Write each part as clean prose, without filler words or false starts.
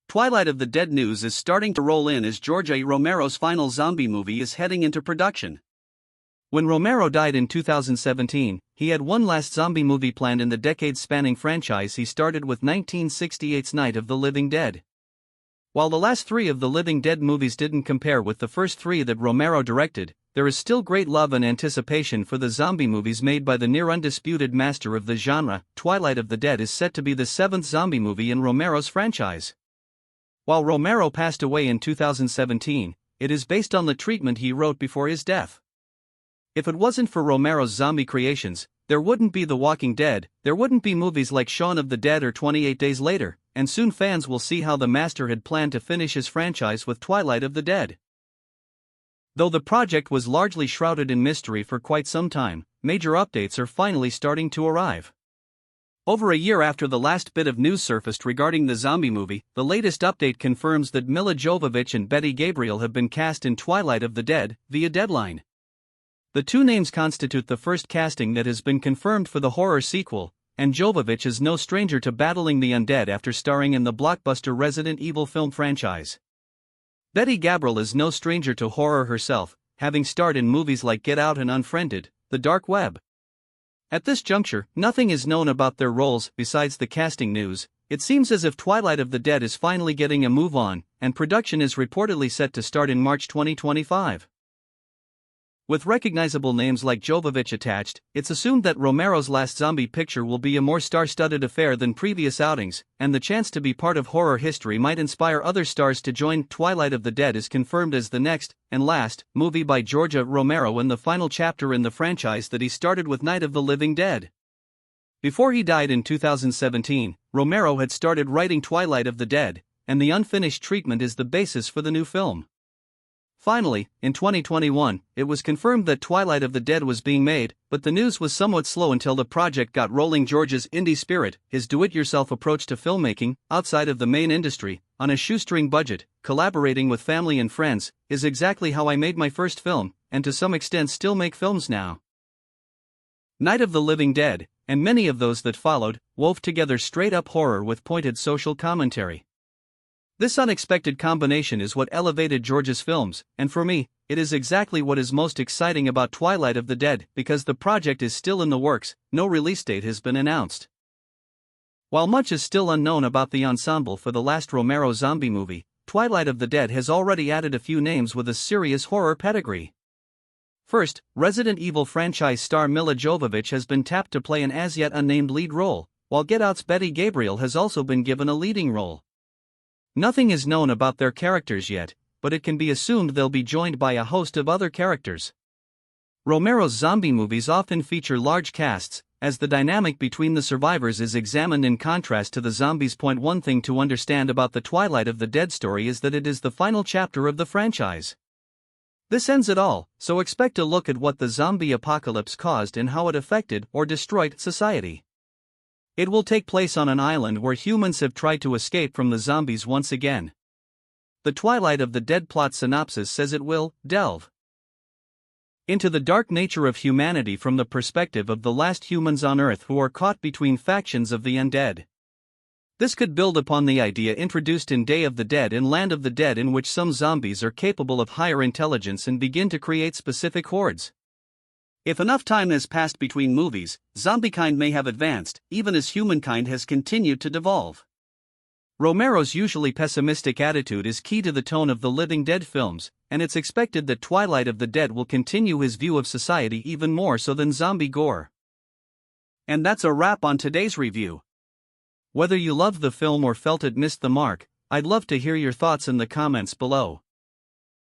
Twilight of the Dead news is starting to roll in as Romero's final zombie movie is heading into production. When Romero died in 2017, he had one last zombie movie planned in the decade-spanning franchise he started with 1968's Night of the Living Dead. While the last three of the Living Dead movies didn't compare with the first three that Romero directed, there is still great love and anticipation for the zombie movies made by the near-undisputed master of the genre. Twilight of the Dead is set to be the seventh zombie movie in Romero's franchise. While Romero passed away in 2017, it is based on the treatment he wrote before his death. If it wasn't for Romero's zombie creations, there wouldn't be The Walking Dead, there wouldn't be movies like Shaun of the Dead or 28 Days Later, and soon fans will see how the master had planned to finish his franchise with Twilight of the Dead. Though the project was largely shrouded in mystery for quite some time, major updates are finally starting to arrive. Over a year after the last bit of news surfaced regarding the zombie movie, the latest update confirms that Milla Jovovich and Betty Gabriel have been cast in Twilight of the Dead, via Deadline. The two names constitute the first casting that has been confirmed for the horror sequel, and Jovovich is no stranger to battling the undead after starring in the blockbuster Resident Evil film franchise. Betty Gabriel is no stranger to horror herself, having starred in movies like Get Out and Unfriended, The Dark Web. At this juncture, nothing is known about their roles besides the casting news. It seems as if Twilight of the Dead is finally getting a move on, and production is reportedly set to start in March 2025. With recognizable names like Jovovich attached, it's assumed that Romero's last zombie picture will be a more star-studded affair than previous outings, and the chance to be part of horror history might inspire other stars to join. Twilight of the Dead is confirmed as the next, and last, movie by Romero and the final chapter in the franchise that he started with Night of the Living Dead. Before he died in 2017, Romero had started writing Twilight of the Dead, and the unfinished treatment is the basis for the new film. Finally, in 2021, it was confirmed that Twilight of the Dead was being made, but the news was somewhat slow until the project got rolling. George's indie spirit, his do-it-yourself approach to filmmaking, outside of the main industry, on a shoestring budget, collaborating with family and friends, is exactly how I made my first film, and to some extent still make films now. Night of the Living Dead, and many of those that followed, wove together straight-up horror with pointed social commentary. This unexpected combination is what elevated George's films, and for me, it is exactly what is most exciting about Twilight of the Dead, because the project is still in the works, no release date has been announced. While much is still unknown about the ensemble for the last Romero zombie movie, Twilight of the Dead has already added a few names with a serious horror pedigree. First, Resident Evil franchise star Milla Jovovich has been tapped to play an as-yet unnamed lead role, while Get Out's Betty Gabriel has also been given a leading role. Nothing is known about their characters yet, but it can be assumed they'll be joined by a host of other characters. Romero's zombie movies often feature large casts, as the dynamic between the survivors is examined in contrast to the zombies. One thing to understand about the Twilight of the Dead story is that it is the final chapter of the franchise. This ends it all, so expect a look at what the zombie apocalypse caused and how it affected or destroyed society. It will take place on an island where humans have tried to escape from the zombies once again. The Twilight of the Dead plot synopsis says it will delve into the dark nature of humanity from the perspective of the last humans on Earth who are caught between factions of the undead. This could build upon the idea introduced in Day of the Dead and Land of the Dead, in which some zombies are capable of higher intelligence and begin to create specific hordes. If enough time has passed between movies, zombiekind may have advanced, even as humankind has continued to devolve. Romero's usually pessimistic attitude is key to the tone of the Living Dead films, and it's expected that Twilight of the Dead will continue his view of society even more so than zombie gore. And that's a wrap on today's review. Whether you loved the film or felt it missed the mark, I'd love to hear your thoughts in the comments below.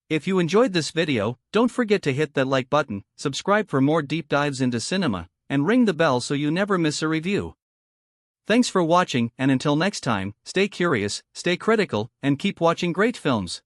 If you enjoyed this video, don't forget to hit that like button, subscribe for more deep dives into cinema, and ring the bell so you never miss a review. Thanks for watching, and until next time, stay curious, stay critical, and keep watching great films.